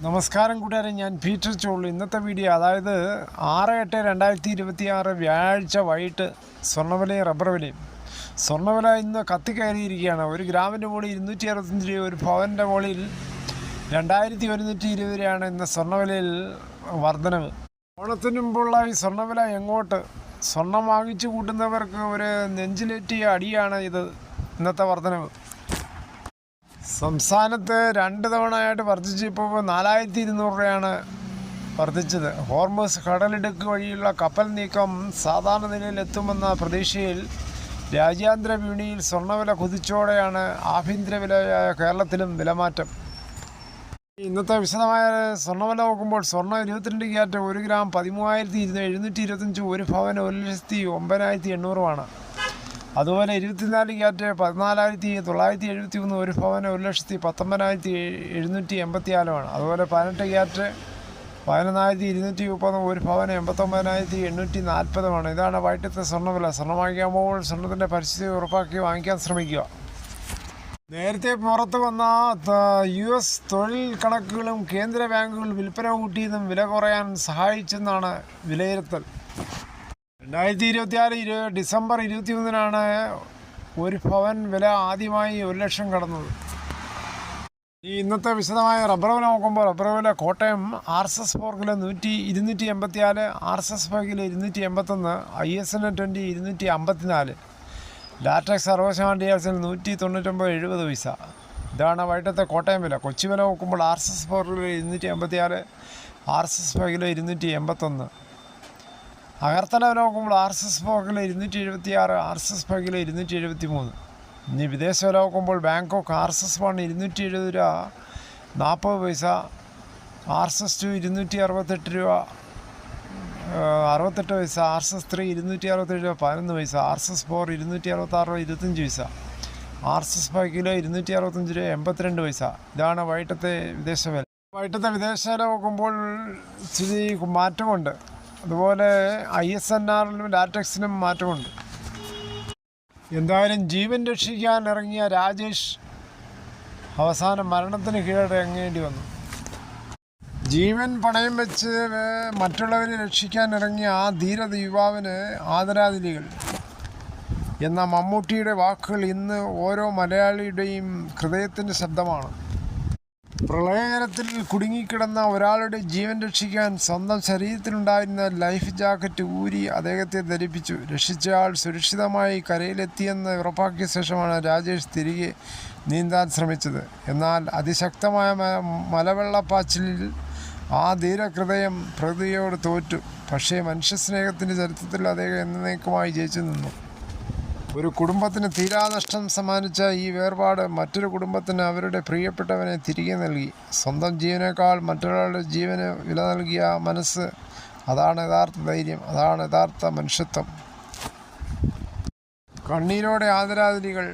നമസ്കാരം കൂട്ടുകാരെ, ഞാൻ പീറ്റർ ചോളു. ഇന്നത്തെ വീഡിയോ അതായത് 6/8/2026 വ്യാഴാഴ്ച വൈകിട്ട് സ്വർണ്ണവിലയും റബ്ബർ വിലയും. സ്വർണ്ണവില ഇന്ന് കത്തിക്കയറിയിരിക്കുകയാണ്. ഒരു ഗ്രാമിൻ്റെ മുകളിൽ 265 രൂപ, ഒരു പവൻ്റെ മുകളിൽ 2120 രൂപയാണ് ഇന്ന് സ്വർണ്ണവിലയിൽ വർധനവ്. ഓണത്തിന് മുമ്പുള്ള ഈ സ്വർണ്ണവില എങ്ങോട്ട്? സ്വർണം വാങ്ങിച്ചു കൂട്ടുന്നവർക്ക് ഒരു നെഞ്ചിലേറ്റിയ അടിയാണ് ഇത് ഇന്നത്തെ വർധനവ്. സംസ്ഥാനത്ത് 2 തവണയായിട്ട് വർദ്ധിച്ച് ഇപ്പോൾ 4200 രൂപയാണ് വർദ്ധിച്ചത്. ഹോർമസ് കടലിടുക്ക് വഴിയുള്ള കപ്പൽ നീക്കം സാധാരണ നിലയിലെത്തുമെന്ന പ്രതീക്ഷയിൽ രാജ്യാന്തര വിപണിയിൽ സ്വർണ്ണവില കുതിച്ചോടെയാണ് ആഭ്യന്തര വിലയായ കേരളത്തിലും വിലമാറ്റം. ഇന്നത്തെ വിശദമായ സ്വർണ്ണവില നോക്കുമ്പോൾ സ്വർണ്ണം 22 ക്യാരറ്റ് 1 ഗ്രാം 13,725, ഒരു പവന് 1,09,800 അതുപോലെ 24 ക്യാരറ്റ് 14,971, ഒരു പവന് 1,19,784. അതുപോലെ 18 ക്യാരറ്റ് 11,230, ഒരു പവന് 89,840. ഇതാണ് വൈകിട്ടത്തെ സ്വർണ്ണവില. സ്വർണ്ണം വാങ്ങിക്കുമ്പോൾ സ്വർണ്ണത്തിൻ്റെ പരിസ്ഥിതി ഉറപ്പാക്കി വാങ്ങിക്കാൻ ശ്രമിക്കുക. നേരത്തെ പുറത്തു വന്ന US തൊഴിൽ കണക്കുകളും കേന്ദ്ര ബാങ്കുകൾ വിൽപ്പന കൂട്ടിയതും വില കുറയാൻ സഹായിച്ചെന്നാണ് വിലയിരുത്തൽ. 2026 ഡിസംബർ 23 ഒരു പവൻ വില ആദ്യമായി 1 ലക്ഷം കടന്നത്. ഇന്നത്തെ വിശദമായ റബ്ബർ വില നോക്കുമ്പോൾ റബ്ബർ വില Kottayam RSS 4 kilo 284, RSS 5 kilo 281, ISN 20 254, latex 60% DRCL 199.70. ഇതാണ് വൈകിട്ടത്തെ കോട്ടയം വില. കൊച്ചി വില നോക്കുമ്പോൾ RSS 4 kilo 286, RSS 5 kilo 281. Agartala വില നോക്കുമ്പോൾ RSS 4 കിലോ 276, RSS 5 കിലോ 273. ഇനി വിദേശ വില നോക്കുമ്പോൾ ബാങ്കോക്ക് RSS 1 270 രൂപ 40 പൈസ, RSS 2 268 രൂപ 68 പൈസ, RSS 3 267 രൂപ 11 പൈസ, RSS 4 266 രൂപ 25 പൈസ, RSS 5 കിലോ 265 രൂപ 82 പൈസ. ഇതാണ് വൈകിട്ടത്തെ വിദേശ വില. വൈകിട്ടത്തെ വിദേശ വില നോക്കുമ്പോൾ ഇച്ചിരി മാറ്റമുണ്ട്. അതുപോലെ ISNRലും ലാറ്റക്സിനും മാറ്റമുണ്ട്. എന്തായാലും ജീവൻ രക്ഷിക്കാൻ ഇറങ്ങിയ രാജേഷ് അവസാനം മരണത്തിന് കീഴടങ്ങേണ്ടി വന്നു. ജീവൻ പണയം വെച്ച് മറ്റുള്ളവരെ രക്ഷിക്കാൻ ഇറങ്ങിയ ആ ധീരത യുവാവിന് ആദരാഞ്ജലികൾ എന്ന മമ്മൂട്ടിയുടെ വാക്കുകൾ ഇന്ന് ഓരോ മലയാളിയുടെയും ഹൃദയത്തിൻ്റെ ശബ്ദമാണ്. പ്രളയജലത്തിൽ കുടുങ്ങിക്കിടന്ന ഒരാളുടെ ജീവൻ രക്ഷിക്കാൻ സ്വന്തം ശരീരത്തിലുണ്ടായിരുന്ന ലൈഫ് ജാക്കറ്റ് ഊരി അദ്ദേഹത്തെ ധരിപ്പിച്ചു. രക്ഷിച്ചയാൾ സുരക്ഷിതമായി കരയിലെത്തിയെന്ന് ഉറപ്പാക്കിയ ശേഷമാണ് രാജേഷ് തിരികെ നീന്താൻ ശ്രമിച്ചത്. എന്നാൽ അതിശക്തമായ മലവെള്ളപ്പാച്ചിലിൽ ആ ധീരഹൃദയം പ്രകൃതിയോട് തോറ്റു. പക്ഷേ മനുഷ്യസ്നേഹത്തിൻ്റെ ചരിത്രത്തിൽ അദ്ദേഹം എന്നേക്കുമായി ജയിച്ചു നിന്നു. ഒരു കുടുംബത്തിന് തീരാനഷ്ടം സമ്മാനിച്ച ഈ വേർപാട് മറ്റൊരു കുടുംബത്തിന് അവരുടെ പ്രിയപ്പെട്ടവനെ തിരികെ നൽകി. സ്വന്തം ജീവനേക്കാൾ മറ്റൊരാളുടെ ജീവന് വില നൽകിയ മനസ്സ്, അതാണ് യഥാർത്ഥ ധൈര്യം, അതാണ് യഥാർത്ഥ മനുഷ്യത്വം. കണ്ണീരോടെ ആദരാഞ്ജലികൾ.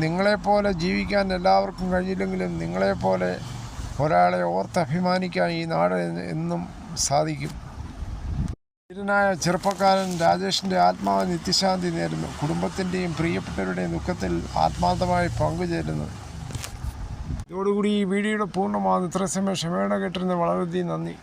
നിങ്ങളെപ്പോലെ ജീവിക്കാൻ എല്ലാവർക്കും കഴിഞ്ഞില്ലെങ്കിലും നിങ്ങളെപ്പോലെ ഒരാളെ ഓർത്തഭിമാനിക്കാൻ ഈ നാട് എന്നും സാധിക്കും. ധീരനായ ചെറുപ്പക്കാരൻ രാജേഷിൻ്റെ ആത്മാവ് നിത്യശാന്തി നേരുന്നു. കുടുംബത്തിൻ്റെയും പ്രിയപ്പെട്ടവരുടെയും ദുഃഖത്തിൽ ആത്മാർത്ഥമായി പങ്കുചേരുന്നു. ഇതോടുകൂടി ഈ വീഡിയോയുടെ പൂർണ്ണമാകുന്നു. ഇത്ര സമയം ക്ഷമയോടെ കേട്ടിരുന്ന വളരെയധികം നന്ദി.